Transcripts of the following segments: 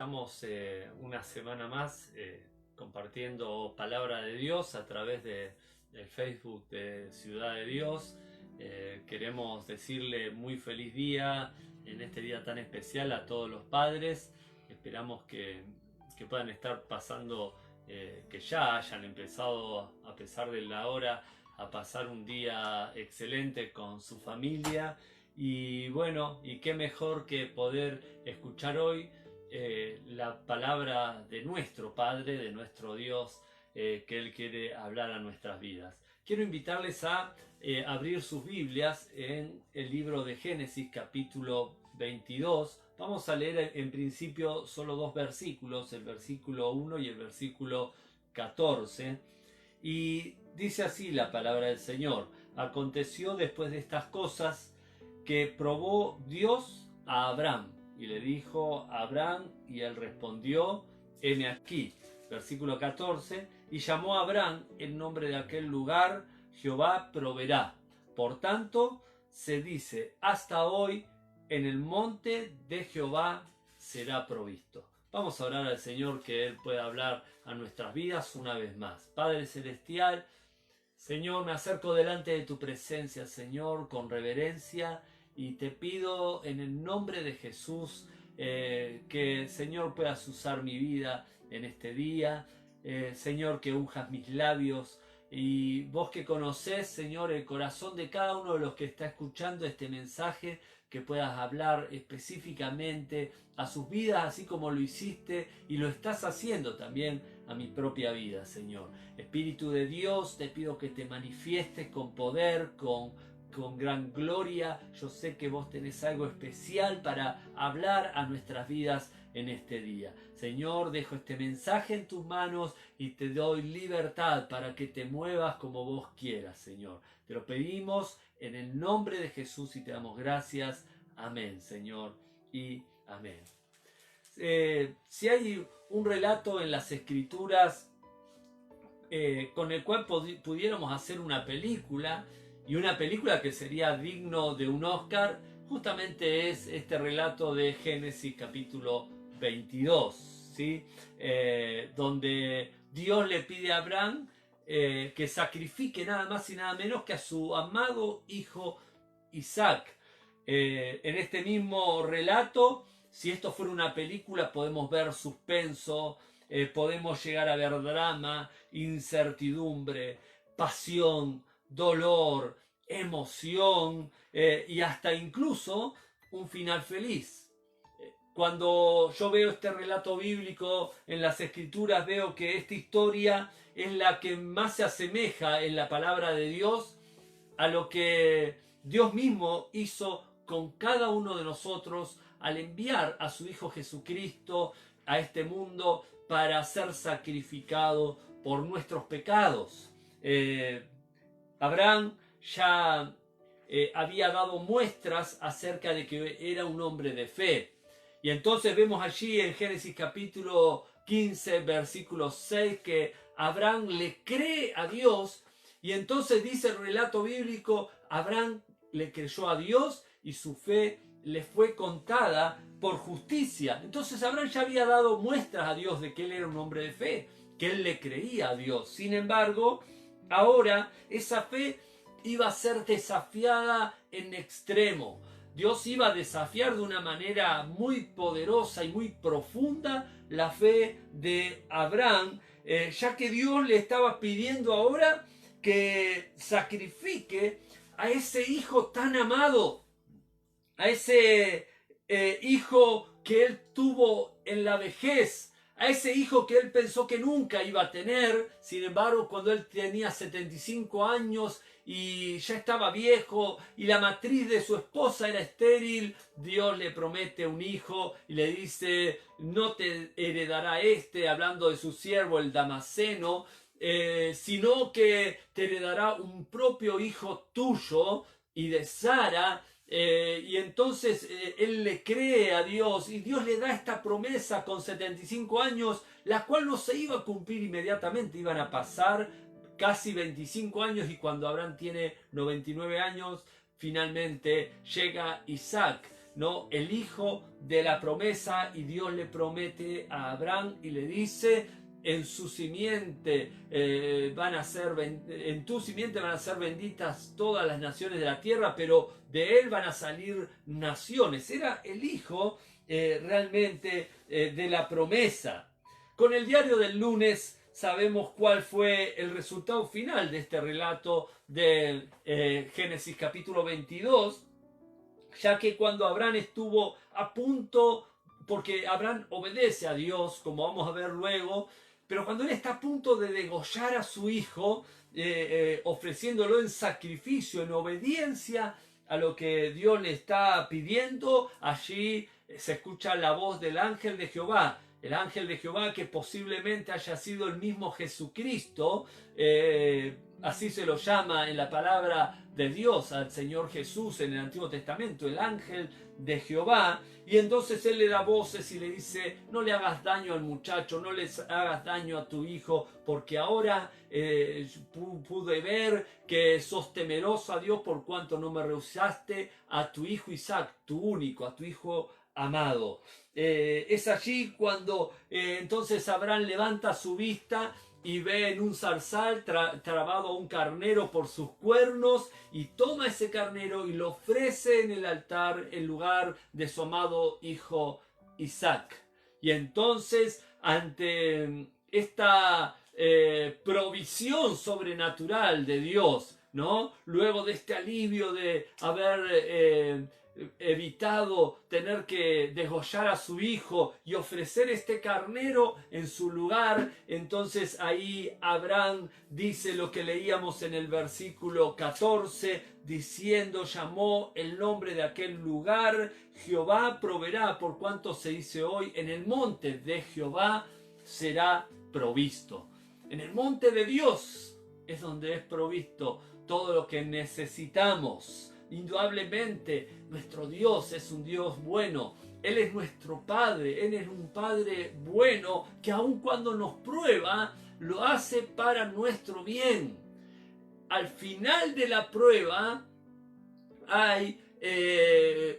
Estamos una semana más compartiendo palabra de Dios a través del Facebook de Ciudad de Dios. Queremos decirle muy feliz día en este día tan especial a todos los padres. Esperamos que puedan estar pasando, que ya hayan empezado, a pesar de la hora, a pasar un día excelente con su familia. Y bueno, y qué mejor que poder escuchar hoy la palabra de nuestro Padre, de nuestro Dios, que Él quiere hablar a nuestras vidas. Quiero invitarles a abrir sus Biblias en el libro de Génesis, capítulo 22. Vamos a leer en principio solo dos versículos, el versículo 1 y el versículo 14. Y dice así la palabra del Señor: aconteció después de estas cosas que probó Dios a Abraham y le dijo a Abraham, y él respondió: heme aquí. Versículo 14: y llamó a Abraham el nombre de aquel lugar Jehová proveerá. Por tanto se dice hasta hoy: en el monte de Jehová será provisto. Vamos a orar al Señor, que Él pueda hablar a nuestras vidas una vez más. Padre Celestial, Señor, me acerco delante de tu presencia, Señor, con reverencia, y te pido en el nombre de Jesús que, Señor, puedas usar mi vida en este día. Señor, que unjas mis labios, y vos que conocés, Señor, el corazón de cada uno de los que está escuchando este mensaje, que puedas hablar específicamente a sus vidas, así como lo hiciste y lo estás haciendo también a mi propia vida, Señor. Espíritu de Dios, te pido que te manifiestes con poder, con gran gloria. Yo sé que vos tenés algo especial para hablar a nuestras vidas en este día. Señor, dejo este mensaje en tus manos y te doy libertad para que te muevas como vos quieras, Señor. Te lo pedimos en el nombre de Jesús y te damos gracias. Amén, Señor, y amén. Si hay un relato en las Escrituras con el cual pudiéramos hacer una película, y una película que sería digno de un Oscar, justamente es este relato de Génesis capítulo 22, ¿sí? Donde Dios le pide a Abraham que sacrifique nada más y nada menos que a su amado hijo Isaac. En este mismo relato, si esto fuera una película, podemos ver suspenso, podemos llegar a ver drama, incertidumbre, pasión, dolor, emoción, y hasta incluso un final feliz. Cuando yo veo este relato bíblico en las Escrituras, veo que esta historia es la que más se asemeja en la palabra de Dios a lo que Dios mismo hizo con cada uno de nosotros al enviar a su Hijo Jesucristo a este mundo para ser sacrificado por nuestros pecados. Abraham ya había dado muestras acerca de que era un hombre de fe. Y entonces vemos allí en Génesis capítulo 15, versículo 6, que Abraham le cree a Dios. Y entonces dice el relato bíblico: Abraham le creyó a Dios y su fe le fue contada por justicia. Entonces Abraham ya había dado muestras a Dios de que él era un hombre de fe, que él le creía a Dios. Sin embargo, ahora esa fe iba a ser desafiada en extremo. Dios iba a desafiar de una manera muy poderosa y muy profunda la fe de Abraham, ya que Dios le estaba pidiendo ahora que sacrifique a ese hijo tan amado, a ese hijo que él tuvo en la vejez, a ese hijo que él pensó que nunca iba a tener. Sin embargo, cuando él tenía 75 años y ya estaba viejo y la matriz de su esposa era estéril, Dios le promete un hijo y le dice: no te heredará hablando de su siervo el Damaseno, sino que te heredará un propio hijo tuyo y de Sara. Y entonces él le cree a Dios, y Dios le da esta promesa con 75 años, la cual no se iba a cumplir inmediatamente. Iban a pasar casi 25 años, y cuando Abraham tiene 99 años, finalmente llega Isaac. ¿no? El hijo de la promesa, y Dios le promete a Abraham y le dice: en su simiente en tu simiente van a ser benditas todas las naciones de la tierra, pero de él van a salir naciones. Era el hijo realmente de la promesa. Con el diario del lunes sabemos cuál fue el resultado final de este relato de Génesis capítulo 22, ya que cuando Abraham estuvo a punto, porque Abraham obedece a Dios, como vamos a ver luego, pero cuando él está a punto de degollar a su hijo, ofreciéndolo en sacrificio, en obediencia a lo que Dios le está pidiendo, allí se escucha la voz del ángel de Jehová. El ángel de Jehová, que posiblemente haya sido el mismo Jesucristo, así se lo llama en la palabra de Dios al Señor Jesús en el Antiguo Testamento, el ángel de Jehová. Y entonces él le da voces y le dice: no le hagas daño al muchacho, no le hagas daño a tu hijo, porque ahora pude ver que sos temeroso a Dios por cuanto no me rehusaste a tu hijo Isaac, tu único, a tu hijo amado. Es allí cuando entonces Abraham levanta su vista y ve en un zarzal trabado un carnero por sus cuernos, y toma ese carnero y lo ofrece en el altar en lugar de su amado hijo Isaac. Y entonces, ante esta provisión sobrenatural de Dios, ¿no? Luego de este alivio de haber evitado tener que degollar a su hijo y ofrecer este carnero en su lugar, entonces ahí Abraham dice lo que leíamos en el versículo 14, diciendo: llamó el nombre de aquel lugar Jehová proveerá, por cuanto se dice hoy: en el monte de Jehová será provisto. En el monte de Dios es donde es provisto todo lo que necesitamos. Indudablemente nuestro Dios es un Dios bueno. Él es nuestro Padre. Él es un Padre bueno que aun cuando nos prueba, lo hace para nuestro bien. Al final de la prueba hay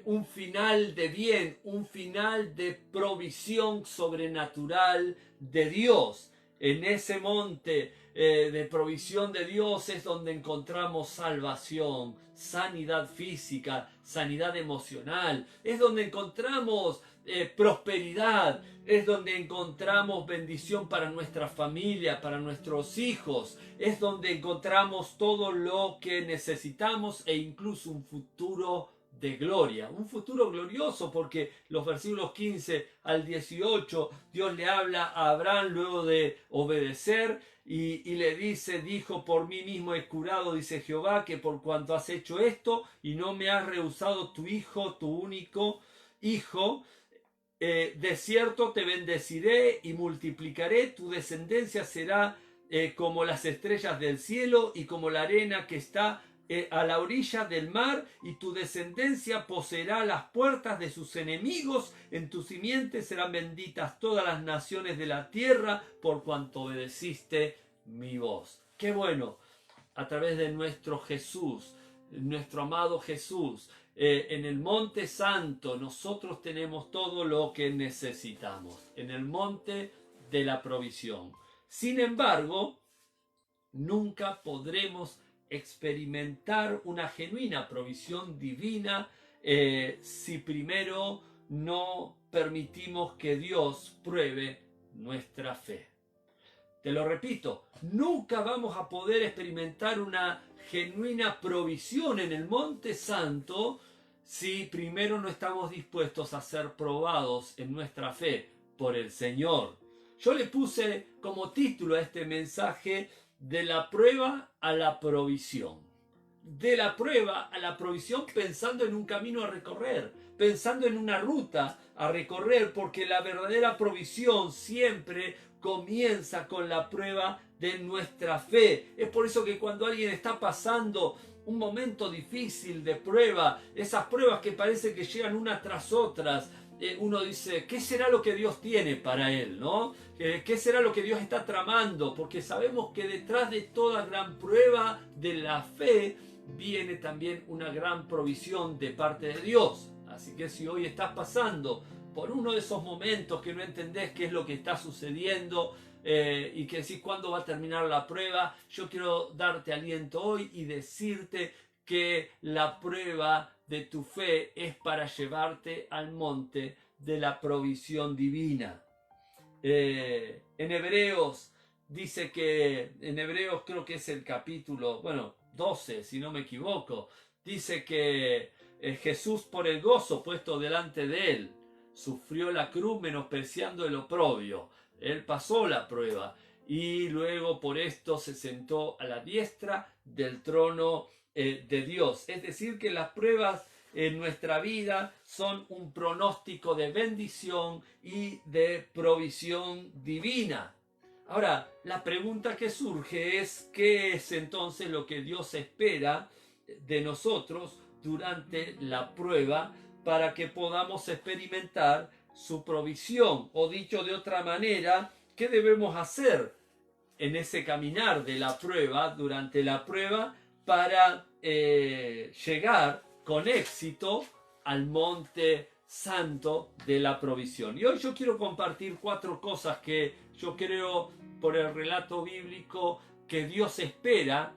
un final de bien, un final de provisión sobrenatural de Dios. En ese monte de provisión de Dios es donde encontramos salvación, sanidad física, sanidad emocional. Es donde encontramos prosperidad. Es donde encontramos bendición para nuestra familia, para nuestros hijos. Es donde encontramos todo lo que necesitamos e incluso un futuro de gloria, un futuro glorioso, porque los versículos 15 al 18 Dios le habla a Abraham luego de obedecer y le dice: dijo: por mí mismo he curado, dice Jehová, que por cuanto has hecho esto y no me has rehusado tu hijo, tu único hijo, de cierto te bendeciré y multiplicaré, tu descendencia será como las estrellas del cielo y como la arena que está a la orilla del mar, y tu descendencia poseerá las puertas de sus enemigos. En tu simiente serán benditas todas las naciones de la tierra, por cuanto obedeciste mi voz. Qué bueno, a través de nuestro Jesús, nuestro amado Jesús, en el monte santo nosotros tenemos todo lo que necesitamos, en el monte de la provisión. Sin embargo, nunca podremos experimentar una genuina provisión divina si primero no permitimos que Dios pruebe nuestra fe. Te lo repito, nunca vamos a poder experimentar una genuina provisión en el Monte Santo si primero no estamos dispuestos a ser probados en nuestra fe por el Señor. Yo le puse como título a este mensaje: de la prueba a la provisión. De la prueba a la provisión, pensando en un camino a recorrer, pensando en una ruta a recorrer, porque la verdadera provisión siempre comienza con la prueba de nuestra fe. Es por eso que cuando alguien está pasando un momento difícil de prueba, esas pruebas que parece que llegan unas tras otras, uno dice: ¿qué será lo que Dios tiene para él? ¿No? ¿Qué será lo que Dios está tramando? Porque sabemos que detrás de toda gran prueba de la fe viene también una gran provisión de parte de Dios. Así que si hoy estás pasando por uno de esos momentos que no entendés qué es lo que está sucediendo y que decís cuándo va a terminar la prueba, yo quiero darte aliento hoy y decirte que la prueba de tu fe es para llevarte al monte de la provisión divina. En Hebreos dice que, en Hebreos creo que es el capítulo, 12 si no me equivoco, dice que Jesús por el gozo puesto delante de él, sufrió la cruz menospreciando el oprobio. Él pasó la prueba y luego por esto se sentó a la diestra del trono de Dios. Es decir, que las pruebas en nuestra vida son un pronóstico de bendición y de provisión divina. Ahora, la pregunta que surge es, ¿qué es entonces lo que Dios espera de nosotros durante la prueba para que podamos experimentar su provisión? O dicho de otra manera, ¿qué debemos hacer en ese caminar de la prueba, durante la prueba, para llegar con éxito al monte santo de la provisión? Y hoy yo quiero compartir 4 cosas que yo creo por el relato bíblico que Dios espera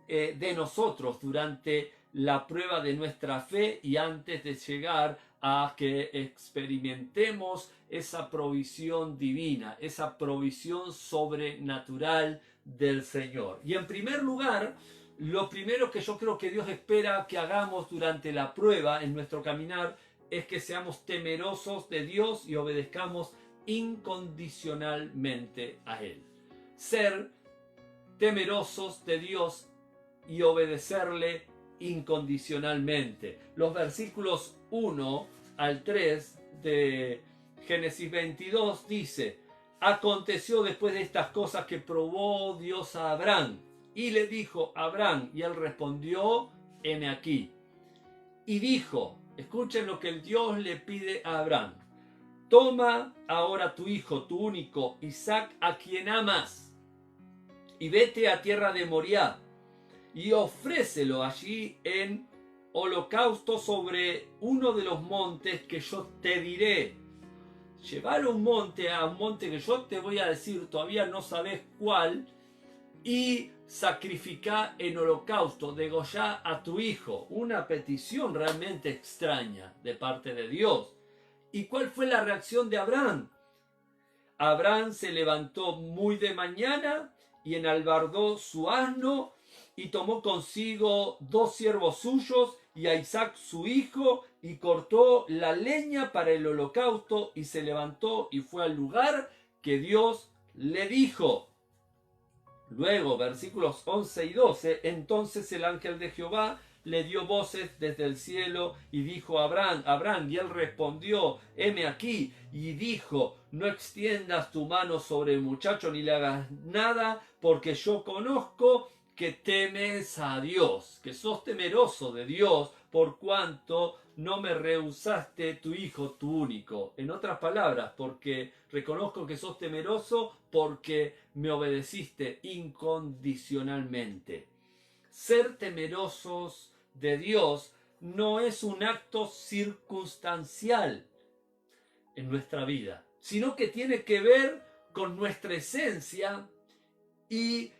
de nosotros durante la prueba de nuestra fe y antes de llegar a que experimentemos esa provisión divina, esa provisión sobrenatural del Señor. Y en primer lugar, lo primero que yo creo que Dios espera que hagamos durante la prueba en nuestro caminar es que seamos temerosos de Dios y obedezcamos incondicionalmente a Él. Ser temerosos de Dios y obedecerle incondicionalmente. Los versículos 1 al 3 de Génesis 22 dice: aconteció después de estas cosas que probó Dios a Abraham y le dijo: Abraham, y él respondió: heme aquí. Y dijo, escuchen lo que el Dios le pide a Abraham: toma ahora tu hijo, tu único, Isaac, a quien amas, y vete a tierra de Moriah, y ofrécelo allí en holocausto sobre uno de los montes que yo te diré. Llevar a un monte que yo te voy a decir, todavía no sabes cuál, y sacrificar en holocausto, degollá a tu hijo. Una petición realmente extraña de parte de Dios. ¿Y cuál fue la reacción de Abraham? Abraham se levantó muy de mañana y enalbardó su asno y tomó consigo 2 siervos suyos y a Isaac su hijo, y cortó la leña para el holocausto, y se levantó y fue al lugar que Dios le dijo. Luego, versículos 11 y 12, entonces el ángel de Jehová le dio voces desde el cielo y dijo a Abraham, Abraham, y él respondió, heme aquí, y dijo, no extiendas tu mano sobre el muchacho ni le hagas nada, porque yo conozco que temes a Dios, que sos temeroso de Dios, por cuanto no me rehusaste tu hijo, tu único. En otras palabras, porque reconozco que sos temeroso, porque me obedeciste incondicionalmente. Ser temerosos de Dios no es un acto circunstancial en nuestra vida, sino que tiene que ver con nuestra esencia y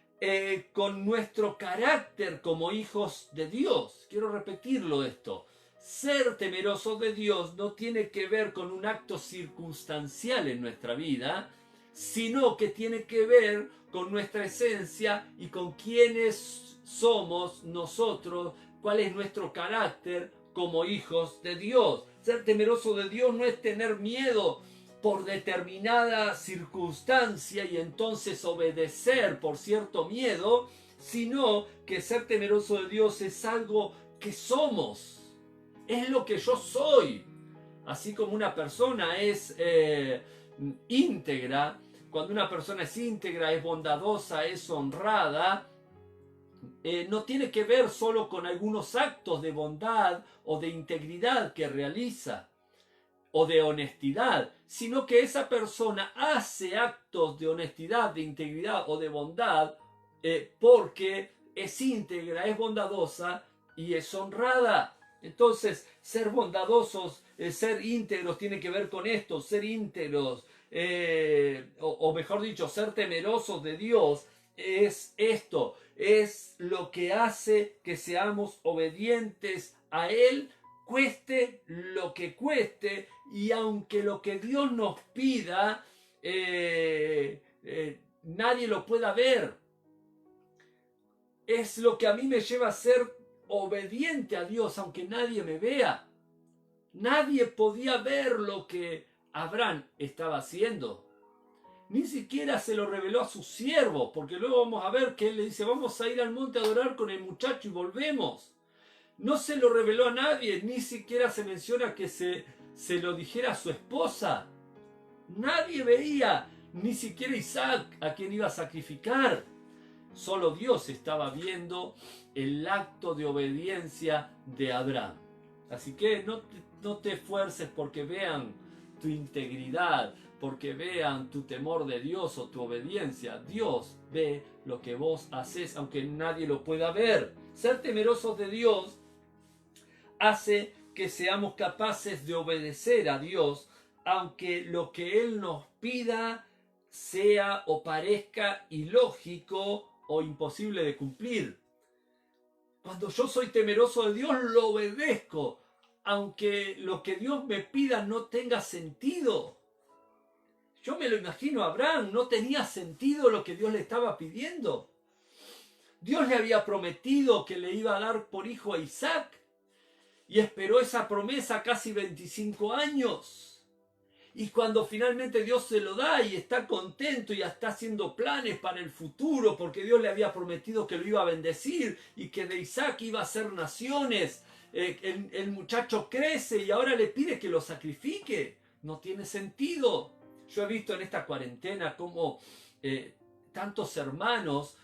con nuestro carácter como hijos de Dios. Quiero repetirlo esto. Ser temerosos de Dios no tiene que ver con un acto circunstancial en nuestra vida, sino que tiene que ver con nuestra esencia y con quiénes somos nosotros, cuál es nuestro carácter como hijos de Dios. Ser temeroso de Dios no es tener miedo por determinada circunstancia y entonces obedecer por cierto miedo, sino que ser temeroso de Dios es algo que somos, es lo que yo soy. Así como una persona es íntegra, cuando una persona es íntegra, es bondadosa, es honrada, no tiene que ver solo con algunos actos de bondad o de integridad que realiza, o de honestidad, sino que esa persona hace actos de honestidad, de integridad o de bondad porque es íntegra, es bondadosa y es honrada. Entonces, ser bondadosos, ser íntegros tiene que ver con esto, ser íntegros, o mejor dicho, ser temerosos de Dios es esto, es lo que hace que seamos obedientes a Él, cueste lo que cueste, y aunque lo que Dios nos pida, nadie lo pueda ver. Es lo que a mí me lleva a ser obediente a Dios, aunque nadie me vea. Nadie podía ver lo que Abraham estaba haciendo. Ni siquiera se lo reveló a sus siervos, porque luego vamos a ver que él le dice, vamos a ir al monte a adorar con el muchacho y volvemos. No se lo reveló a nadie, ni siquiera se menciona que se lo dijera a su esposa. Nadie veía, ni siquiera Isaac, a quien iba a sacrificar. Solo Dios estaba viendo el acto de obediencia de Abraham. Así que no te esfuerces porque vean tu integridad, porque vean tu temor de Dios o tu obediencia. Dios ve lo que vos haces, aunque nadie lo pueda ver. Ser temerosos de Dios hace que seamos capaces de obedecer a Dios, aunque lo que Él nos pida sea o parezca ilógico o imposible de cumplir. Cuando yo soy temeroso de Dios, lo obedezco, aunque lo que Dios me pida no tenga sentido. Yo me lo imagino a Abraham, no tenía sentido lo que Dios le estaba pidiendo. Dios le había prometido que le iba a dar por hijo a Isaac, y esperó esa promesa casi 25 años. Y cuando finalmente Dios se lo da y está contento y está haciendo planes para el futuro, porque Dios le había prometido que lo iba a bendecir y que de Isaac iba a ser naciones, el muchacho crece y ahora le pide que lo sacrifique. No tiene sentido. Yo he visto en esta cuarentena cómo tantos hermanos,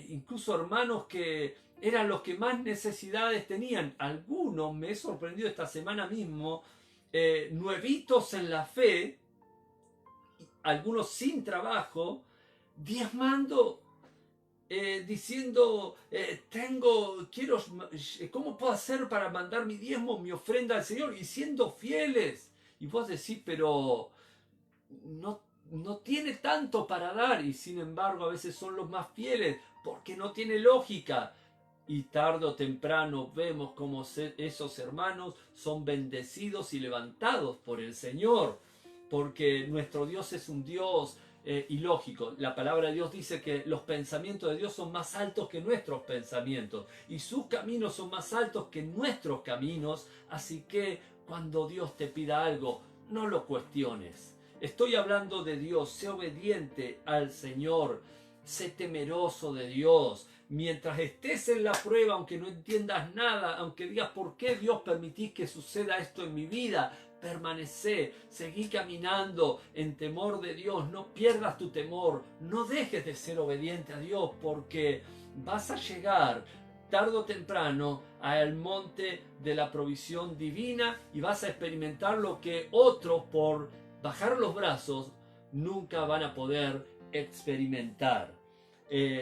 incluso hermanos que eran los que más necesidades tenían, algunos, me he sorprendido esta semana mismo, nuevitos en la fe, algunos sin trabajo, diezmando, diciendo, ¿cómo puedo hacer para mandar mi diezmo, mi ofrenda al Señor? Y siendo fieles. Y vos decís, pero no tiene tanto para dar, y sin embargo a veces son los más fieles, porque no tiene lógica. Y tarde o temprano vemos cómo esos hermanos son bendecidos y levantados por el Señor, porque nuestro Dios es un Dios ilógico. La palabra de Dios dice que los pensamientos de Dios son más altos que nuestros pensamientos y sus caminos son más altos que nuestros caminos. Así que cuando Dios te pida algo, no lo cuestiones. Estoy hablando de Dios. Sé obediente al Señor, sé temeroso de Dios. Mientras estés en la prueba, aunque no entiendas nada, aunque digas por qué Dios permitís que suceda esto en mi vida, permanecé, seguí caminando en temor de Dios, no pierdas tu temor, no dejes de ser obediente a Dios, porque vas a llegar tarde o temprano al monte de la provisión divina y vas a experimentar lo que otros, por bajar los brazos, nunca van a poder experimentar.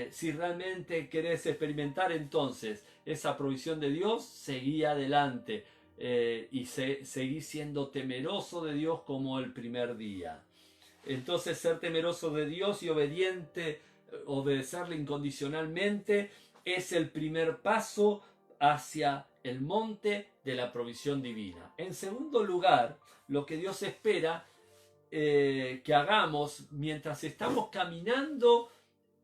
Si realmente querés experimentar entonces esa provisión de Dios, seguí adelante y seguí siendo temeroso de Dios como el primer día. Entonces, ser temeroso de Dios y obediente, obedecerle incondicionalmente, es el primer paso hacia el monte de la provisión divina. En segundo lugar, lo que Dios espera que hagamos mientras estamos caminando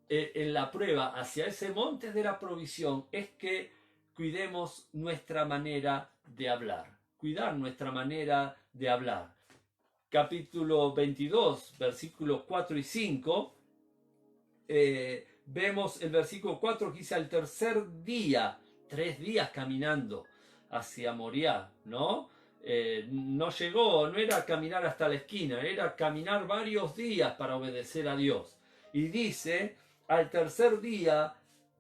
en la prueba hacia ese monte de la provisión es que cuidemos nuestra manera de hablar. Cuidar nuestra manera de hablar. Capítulo 22, versículos 4 y 5. Vemos el versículo 4 que dice: al tercer día, 3 días caminando hacia Moriah, ¿no? No llegó, no era caminar hasta la esquina, era caminar varios días para obedecer a Dios. Y dice: al tercer día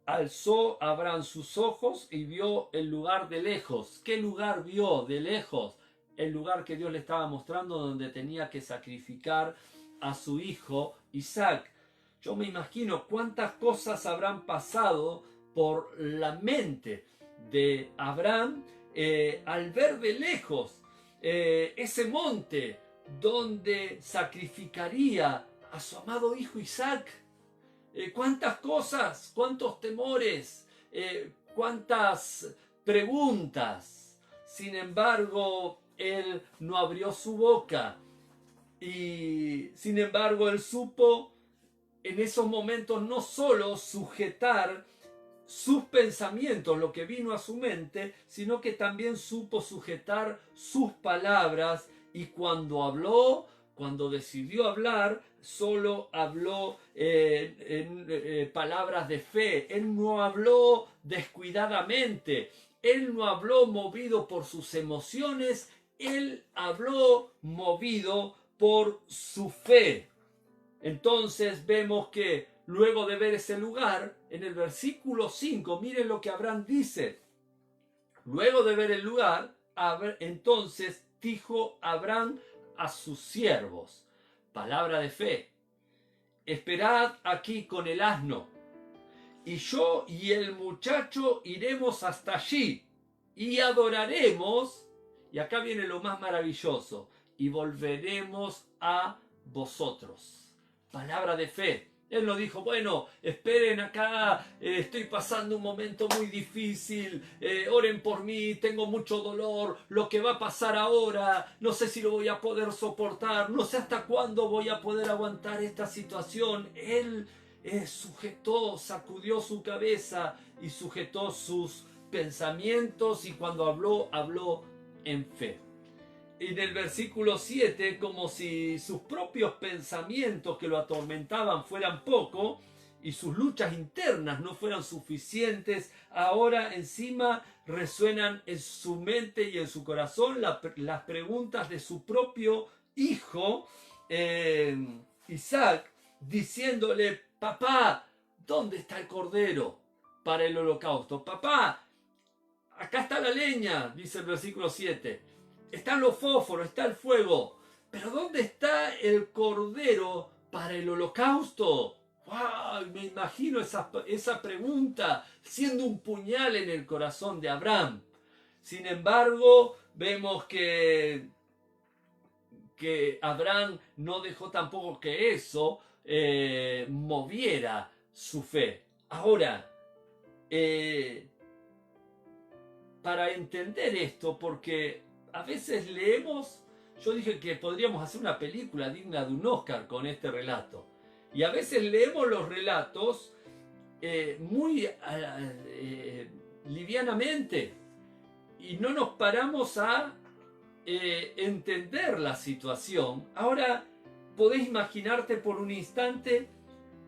alzó Abraham sus ojos y vio el lugar de lejos. ¿Qué lugar vio de lejos? El lugar que Dios le estaba mostrando, donde tenía que sacrificar a su hijo Isaac. Yo me imagino cuántas cosas habrán pasado por la mente de Abraham al ver de lejos ese monte donde sacrificaría a su amado hijo Isaac. Cuántas cosas, cuántos temores, cuántas preguntas. Sin embargo, él no abrió su boca. Y sin embargo, él supo en esos momentos no solo sujetar sus pensamientos, lo que vino a su mente, sino que también supo sujetar sus palabras, y cuando habló, cuando decidió hablar, solo habló en palabras de fe. Él no habló descuidadamente, él no habló movido por sus emociones, él habló movido por su fe. Entonces vemos que luego de ver ese lugar, en el versículo 5, miren lo que Abraham dice. Luego de ver el lugar, entonces dijo Abraham a sus siervos, palabra de fe: esperad aquí con el asno, y yo y el muchacho iremos hasta allí, y adoraremos, y acá viene lo más maravilloso, y volveremos a vosotros. Palabra de fe. Él no dijo, bueno, esperen acá, estoy pasando un momento muy difícil, oren por mí, tengo mucho dolor, lo que va a pasar ahora, no sé si lo voy a poder soportar, no sé hasta cuándo voy a poder aguantar esta situación. Él sujetó, sacudió su cabeza y sujetó sus pensamientos, y cuando habló, habló en fe. En el versículo 7, como si sus propios pensamientos que lo atormentaban fueran poco y sus luchas internas no fueran suficientes, ahora encima resuenan en su mente y en su corazón las preguntas de su propio hijo Isaac, diciéndole: papá, ¿dónde está el cordero para el holocausto? Papá, acá está la leña, dice el versículo 7. Están los fósforos, está el fuego, pero ¿dónde está el cordero para el holocausto? ¡Wow! Me imagino esa pregunta siendo un puñal en el corazón de Abraham. Sin embargo, vemos que Abraham no dejó tampoco que eso moviera su fe. Ahora, para entender esto, porque a veces leemos, yo dije que podríamos hacer una película digna de un Oscar con este relato, y a veces leemos los relatos muy livianamente y no nos paramos a entender la situación. Ahora podés imaginarte por un instante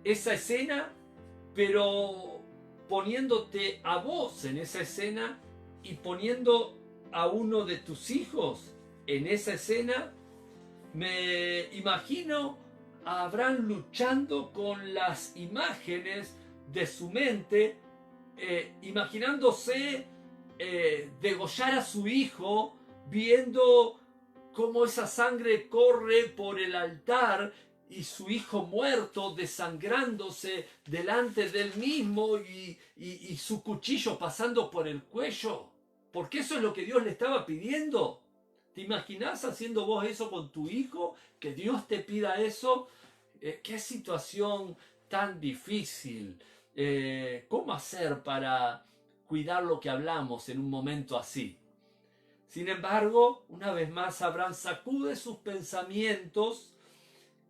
esa escena, pero poniéndote a vos en esa escena y poniendo a uno de tus hijos en esa escena. Me imagino a Abraham luchando con las imágenes de su mente, imaginándose degollar a su hijo, viendo cómo esa sangre corre por el altar y su hijo muerto desangrándose delante de él mismo, y su cuchillo pasando por el cuello. Porque eso es lo que Dios le estaba pidiendo. ¿Te imaginás haciendo vos eso con tu hijo? Que Dios te pida eso. Qué situación tan difícil. ¿Cómo hacer para cuidar lo que hablamos en un momento así? Sin embargo, una vez más, Abraham sacude sus pensamientos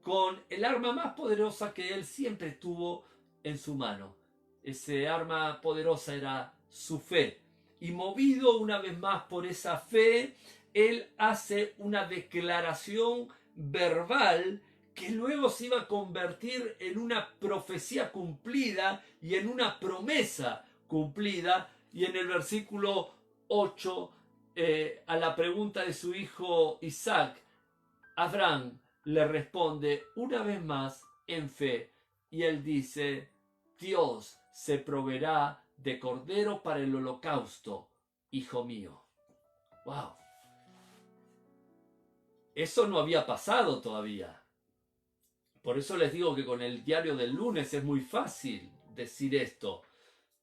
con el arma más poderosa que él siempre tuvo en su mano. Ese arma poderosa era su fe. Y movido una vez más por esa fe, él hace una declaración verbal que luego se iba a convertir en una profecía cumplida y en una promesa cumplida. Y en el versículo 8, a la pregunta de su hijo Isaac, Abraham le responde una vez más en fe, y él dice: Dios se proveerá de cordero para el holocausto, hijo mío. ¡Wow! Eso no había pasado todavía. Por eso les digo que con el diario del lunes es muy fácil decir esto.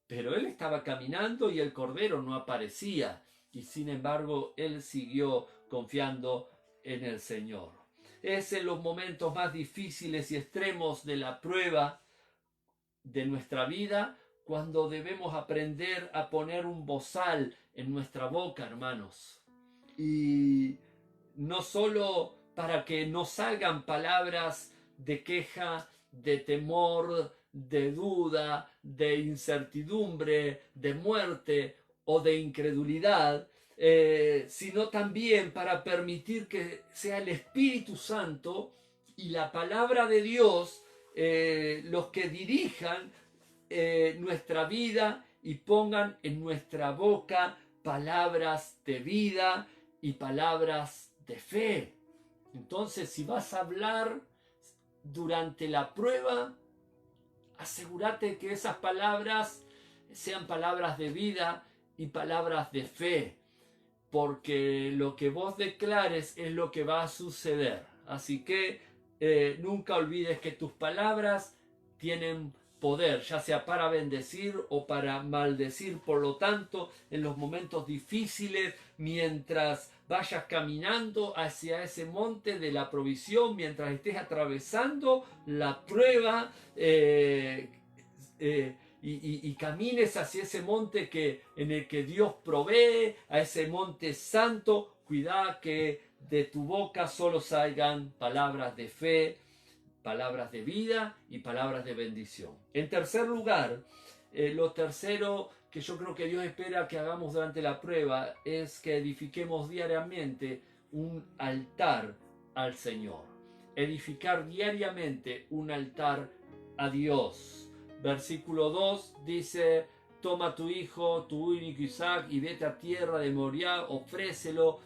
Pero él estaba caminando y el cordero no aparecía. y sin embargo él siguió confiando en el Señor. Es en los momentos más difíciles y extremos de la prueba de nuestra vida cuando debemos aprender a poner un bozal en nuestra boca, hermanos. Y no solo para que no salgan palabras de queja, de temor, de duda, de incertidumbre, de muerte o de incredulidad, sino también para permitir que sea el Espíritu Santo y la palabra de Dios los que dirijan nuestra vida y pongan en nuestra boca palabras de vida y palabras de fe. Entonces, si vas a hablar durante la prueba, asegúrate que esas palabras sean palabras de vida y palabras de fe, porque lo que vos declares es lo que va a suceder. Así que nunca olvides que tus palabras tienen poder, ya sea para bendecir o para maldecir. Por lo tanto, en los momentos difíciles, mientras vayas caminando hacia ese monte de la provisión, mientras estés atravesando la prueba, y camines hacia ese monte en el que Dios provee, a ese monte santo, cuida que de tu boca solo salgan palabras de fe, palabras de vida y palabras de bendición. En tercer lugar, lo tercero que yo creo que Dios espera que hagamos durante la prueba es que edifiquemos diariamente un altar al Señor. Edificar diariamente un altar a Dios. Versículo 2 dice: toma tu hijo, tu único Isaac, y vete a tierra de Moriah, ofrécelo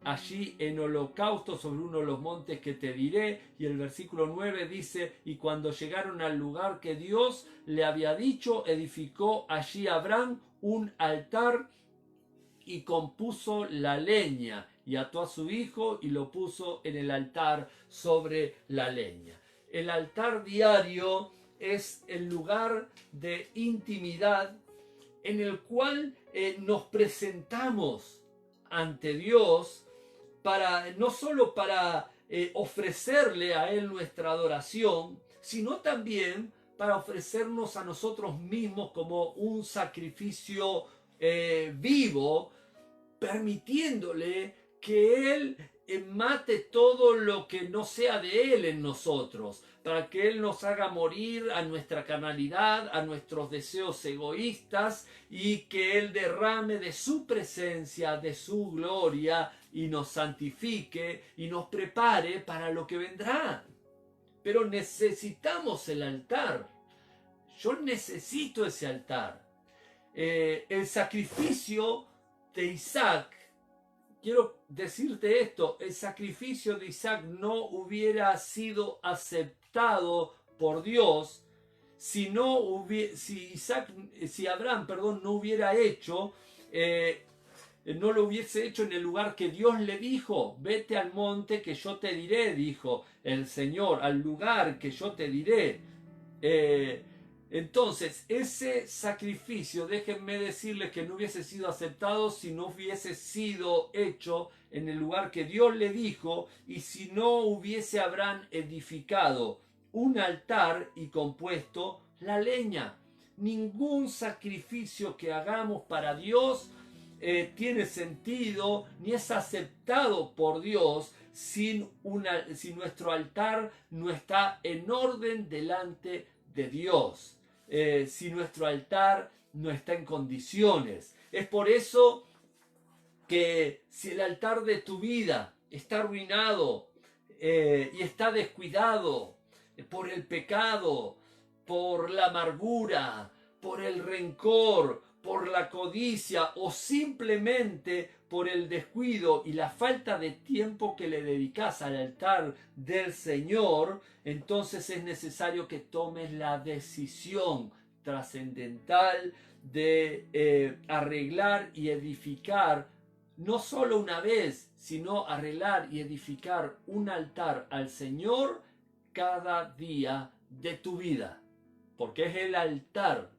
allí en holocausto sobre uno de los montes que te diré. Y el versículo 9 dice: y cuando llegaron al lugar que Dios le había dicho, edificó allí Abraham un altar y compuso la leña, y ató a su hijo y lo puso en el altar sobre la leña. El altar diario es el lugar de intimidad en el cual nos presentamos ante Dios para no solo para ofrecerle a Él nuestra adoración, sino también para ofrecernos a nosotros mismos como un sacrificio vivo, permitiéndole que Él mate todo lo que no sea de Él en nosotros, para que Él nos haga morir a nuestra carnalidad, a nuestros deseos egoístas, y que Él derrame de su presencia, de su gloria, y nos santifique y nos prepare para lo que vendrá. Pero necesitamos el altar. Yo necesito ese altar. El sacrificio de Isaac, quiero decirte esto, el sacrificio de Isaac no hubiera sido aceptado por Dios si Abraham, no hubiera hecho, no lo hubiese hecho en el lugar que Dios le dijo. Vete al monte que yo te diré, dijo el Señor, al lugar que yo te diré. Entonces, ese sacrificio, déjenme decirles que no hubiese sido aceptado si no hubiese sido hecho en el lugar que Dios le dijo, y si no hubiese Abraham edificado un altar y compuesto la leña. Ningún sacrificio que hagamos para Dios tiene sentido ni es aceptado por Dios si nuestro altar no está en orden delante de Dios. Si nuestro altar no está en condiciones. Es por eso que si el altar de tu vida está arruinado y está descuidado por el pecado, por la amargura, por el rencor, por la codicia o simplemente por el descuido y la falta de tiempo que le dedicas al altar del Señor, entonces es necesario que tomes la decisión trascendental de arreglar y edificar, no solo una vez, sino arreglar y edificar un altar al Señor cada día de tu vida, porque es el altar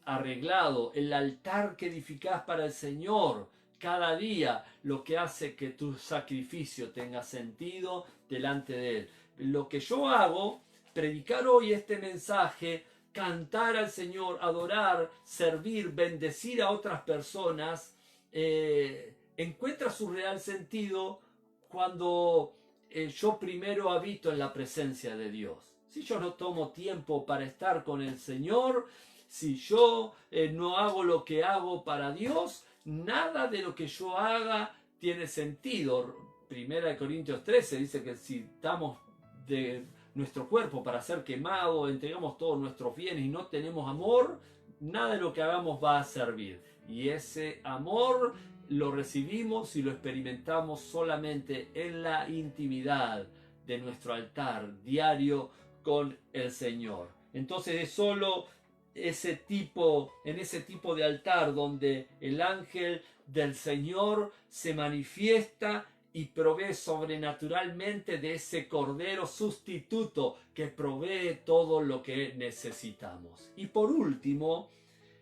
arreglado, el altar que edificás para el Señor, cada día, lo que hace que tu sacrificio tenga sentido delante de Él. Lo que yo hago, predicar hoy este mensaje, cantar al Señor, adorar, servir, bendecir a otras personas, encuentra su real sentido cuando yo primero habito en la presencia de Dios. Si yo no tomo tiempo para estar con el Señor, si yo no hago lo que hago para Dios, nada de lo que yo haga tiene sentido. Primera de Corintios 13 dice que si damos de nuestro cuerpo para ser quemado, entregamos todos nuestros bienes y no tenemos amor, nada de lo que hagamos va a servir. Y ese amor lo recibimos y lo experimentamos solamente en la intimidad de nuestro altar diario con el Señor. Entonces es solo en ese tipo de altar donde el ángel del Señor se manifiesta y provee sobrenaturalmente de ese cordero sustituto que provee todo lo que necesitamos. Y por último,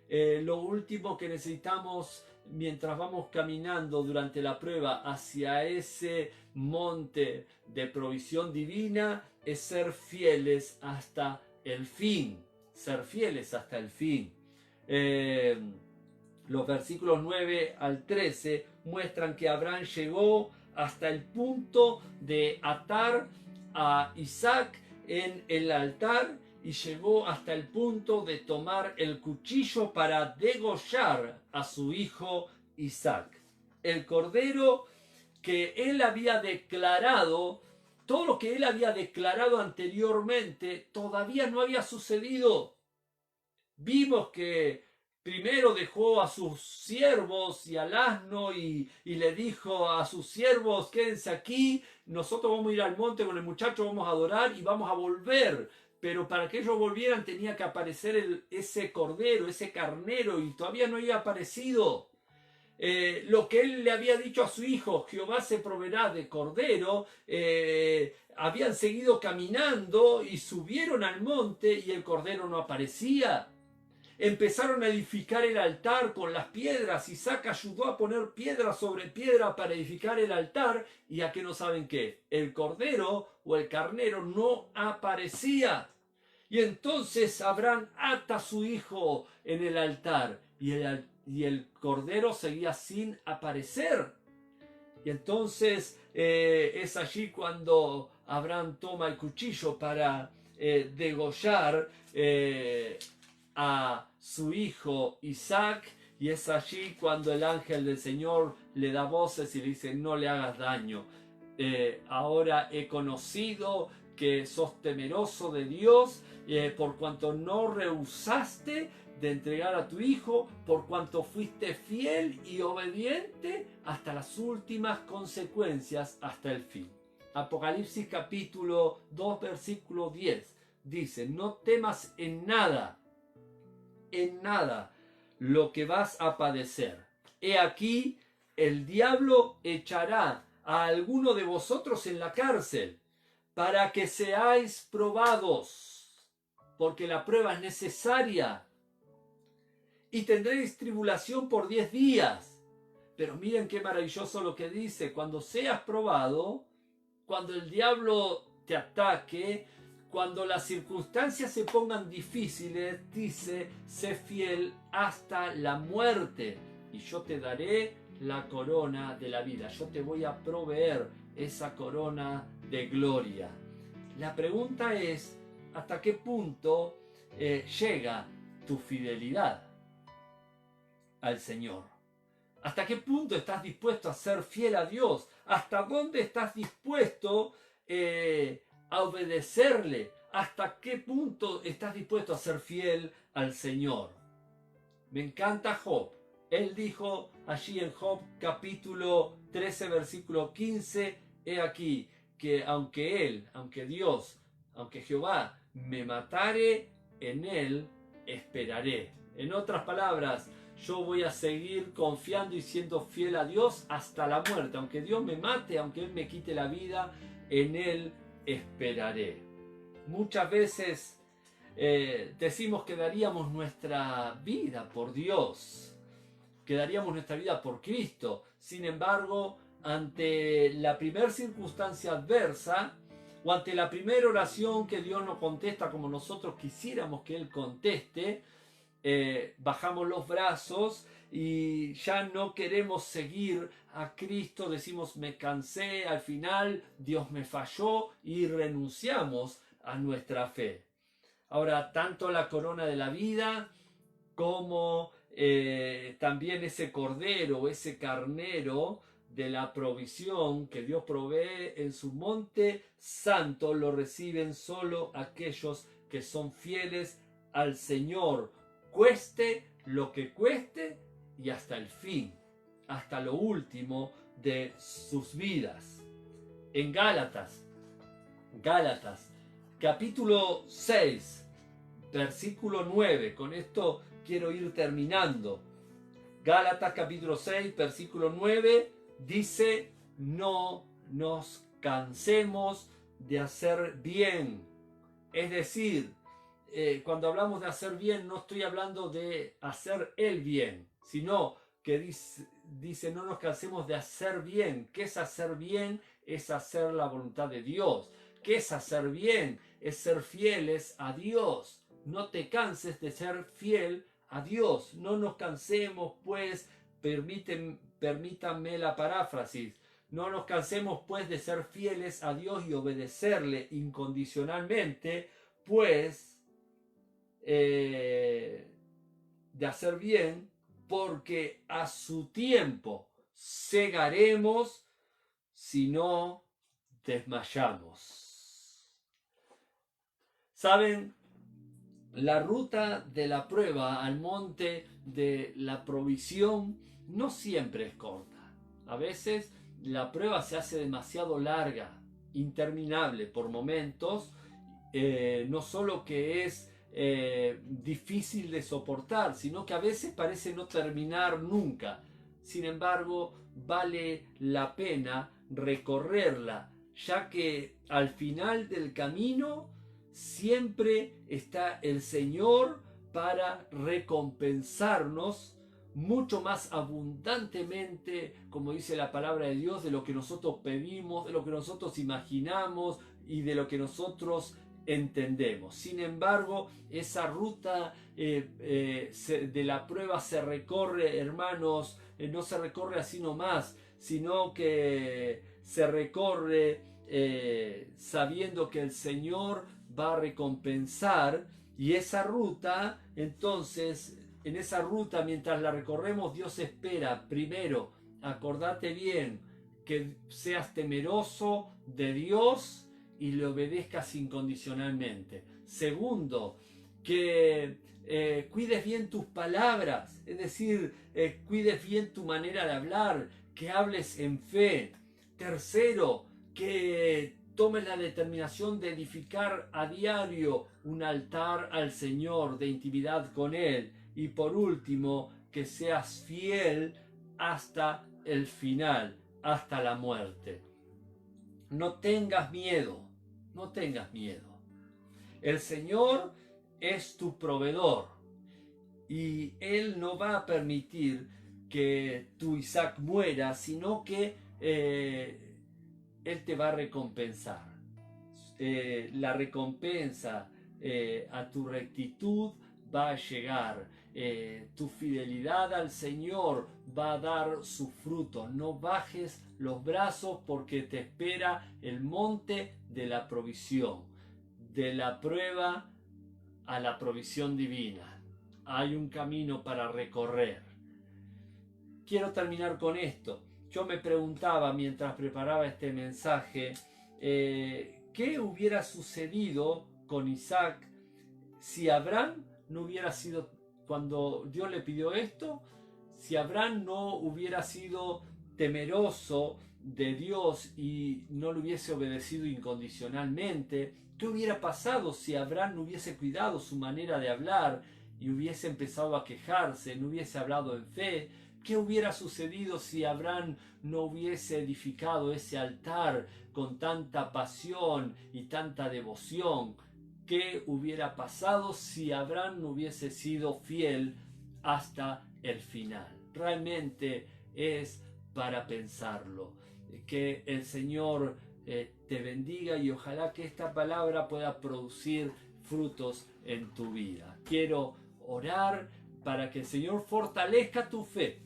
lo último que necesitamos mientras vamos caminando durante la prueba hacia ese monte de provisión divina es ser fieles hasta el fin. Ser fieles hasta el fin. Los versículos 9 al 13 muestran que Abraham llegó hasta el punto de atar a Isaac en el altar y llegó hasta el punto de tomar el cuchillo para degollar a su hijo Isaac. El cordero que él había declarado, todo lo que él había declarado anteriormente, todavía no había sucedido. Vimos que primero dejó a sus siervos y al asno y le dijo a sus siervos, quédense aquí, nosotros vamos a ir al monte con el muchacho, vamos a adorar y vamos a volver. Pero para que ellos volvieran tenía que aparecer ese cordero, ese carnero, y todavía no había aparecido. Lo que él le había dicho a su hijo, Jehová se proveerá de cordero, habían seguido caminando y subieron al monte y el cordero no aparecía. Empezaron a edificar el altar con las piedras. Isaac ayudó a poner piedra sobre piedra para edificar el altar. ¿Y a qué no saben qué? El cordero o el carnero no aparecía. Y entonces Abraham ata a su hijo en el altar. Y el cordero seguía sin aparecer. Y entonces es allí cuando Abraham toma el cuchillo para degollar a su hijo Isaac, y es allí cuando el ángel del Señor le da voces y le dice, no le hagas daño, ahora he conocido que sos temeroso de Dios, por cuanto no rehusaste de entregar a tu hijo, por cuanto fuiste fiel y obediente hasta las últimas consecuencias, hasta el fin. Apocalipsis capítulo 2 versículo 10 dice, no temas en nada lo que vas a padecer. He aquí, el diablo echará a alguno de vosotros en la cárcel para que seáis probados, porque la prueba es necesaria, y tendréis tribulación por 10 días. Pero miren qué maravilloso lo que dice, cuando seas probado, cuando el diablo te ataque, cuando las circunstancias se pongan difíciles, dice, sé fiel hasta la muerte y yo te daré la corona de la vida. Yo te voy a proveer esa corona de gloria. La pregunta es, ¿hasta qué punto llega tu fidelidad al Señor? ¿Hasta qué punto estás dispuesto a ser fiel a Dios? ¿Hasta dónde estás dispuesto a obedecerle? ¿Hasta qué punto estás dispuesto a ser fiel al Señor? Me encanta Job. Él dijo allí en Job capítulo 13 versículo 15, he aquí que aunque Dios, aunque Jehová me matare, en él esperaré. En otras palabras, yo voy a seguir confiando y siendo fiel a Dios hasta la muerte. Aunque Dios me mate, aunque Él me quite la vida, en Él esperaré. Muchas veces decimos que daríamos nuestra vida por Dios. que daríamos nuestra vida por Cristo. Sin embargo, ante la primera circunstancia adversa, o ante la primera oración que Dios no contesta como nosotros quisiéramos que Él conteste, bajamos los brazos y ya no queremos seguir a Cristo, decimos me cansé, al final Dios me falló y renunciamos a nuestra fe. Ahora, tanto la corona de la vida como también ese cordero, ese carnero de la provisión que Dios provee en su monte santo, lo reciben solo aquellos que son fieles al Señor, cueste lo que cueste y hasta el fin, hasta lo último de sus vidas. En Gálatas, capítulo 6, versículo 9, con esto quiero ir terminando. Gálatas capítulo 6, versículo 9, dice, no nos cansemos de hacer bien. Es decir, cuando hablamos de hacer bien, no estoy hablando de hacer el bien, sino que dice no nos cansemos de hacer bien. ¿Qué es hacer bien? Es hacer la voluntad de Dios. ¿Qué es hacer bien? Es ser fieles a Dios. No te canses de ser fiel a Dios. No nos cansemos, pues, permítanme la paráfrasis. No nos cansemos, pues, de ser fieles a Dios y obedecerle incondicionalmente, pues, de hacer bien, porque a su tiempo segaremos si no desmayamos. ¿Saben? La ruta de la prueba al monte de la provisión no siempre es corta. A veces la prueba se hace demasiado larga, interminable por momentos, no solo que es difícil de soportar, sino que a veces parece no terminar nunca. Sin embargo, vale la pena recorrerla, ya que al final del camino siempre está el Señor para recompensarnos mucho más abundantemente, como dice la palabra de Dios, de lo que nosotros pedimos, de lo que nosotros imaginamos y de lo que nosotros entendemos. Sin embargo, esa ruta de la prueba se recorre, hermanos, no se recorre así nomás, sino que se recorre sabiendo que el Señor va a recompensar, y esa ruta, entonces, en esa ruta, mientras la recorremos, Dios espera, primero, acordate bien, que seas temeroso de Dios y le obedezcas incondicionalmente. Segundo, que cuides bien tus palabras, es decir, cuides bien tu manera de hablar, que hables en fe. Tercero, que tomes la determinación de edificar a diario un altar al Señor de intimidad con Él. Y por último, que seas fiel hasta el final, hasta la muerte. No tengas miedo, no tengas miedo. El Señor es tu proveedor y Él no va a permitir que tu Isaac muera, sino que Él te va a recompensar. La recompensa a tu rectitud va a llegar. Tu fidelidad al Señor va a dar su fruto. No bajes los brazos, porque te espera el monte de la provisión, de la prueba a la provisión divina. Hay un camino para recorrer. Quiero terminar con esto. Yo me preguntaba mientras preparaba este mensaje, ¿qué hubiera sucedido con Isaac si Abraham no hubiera sido, cuando Dios le pidió esto, si Abraham no hubiera sido temeroso de Dios y no le hubiese obedecido incondicionalmente? ¿Qué hubiera pasado si Abraham no hubiese cuidado su manera de hablar y hubiese empezado a quejarse, no hubiese hablado en fe? ¿Qué hubiera sucedido si Abraham no hubiese edificado ese altar con tanta pasión y tanta devoción? ¿Qué hubiera pasado si Abraham no hubiese sido fiel hasta el final. Realmente es para pensarlo. Que el Señor te bendiga y ojalá que esta palabra pueda producir frutos en tu vida. Quiero orar para que el Señor fortalezca tu fe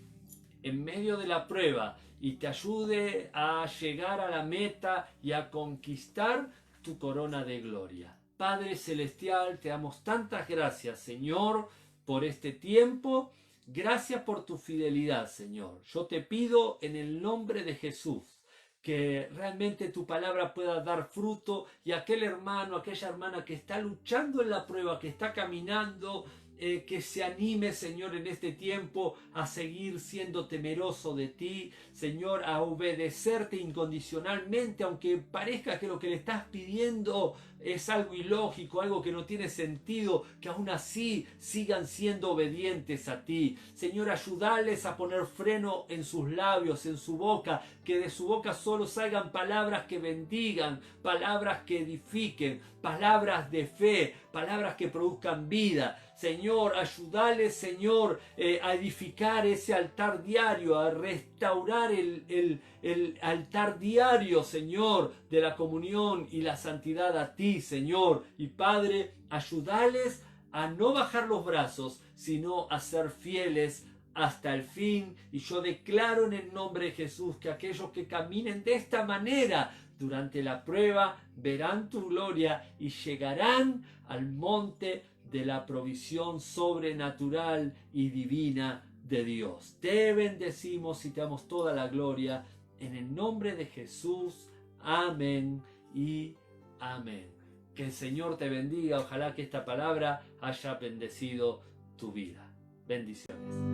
en medio de la prueba y te ayude a llegar a la meta y a conquistar tu corona de gloria. Padre Celestial, te damos tantas gracias, Señor, por este tiempo. Gracias por tu fidelidad, Señor. Yo te pido en el nombre de Jesús que realmente tu palabra pueda dar fruto y aquel hermano, aquella hermana que está luchando en la prueba, que está caminando, que se anime, Señor, en este tiempo a seguir siendo temeroso de ti, Señor, a obedecerte incondicionalmente, aunque parezca que lo que le estás pidiendo es algo ilógico, algo que no tiene sentido, que aún así sigan siendo obedientes a ti. Señor, ayúdales a poner freno en sus labios, en su boca, que de su boca solo salgan palabras que bendigan, palabras que edifiquen, palabras de fe, palabras que produzcan vida. Señor, ayúdales, Señor, a edificar ese altar diario, a restaurar el altar diario, Señor, de la comunión y la santidad a ti, Señor. Y Padre, ayúdales a no bajar los brazos, sino a ser fieles hasta el fin. Y yo declaro en el nombre de Jesús que aquellos que caminen de esta manera durante la prueba verán tu gloria y llegarán al monte de la provisión sobrenatural y divina de Dios. Te bendecimos y te damos toda la gloria en el nombre de Jesús. Amén y amén. Que el Señor te bendiga. Ojalá que esta palabra haya bendecido tu vida. Bendiciones.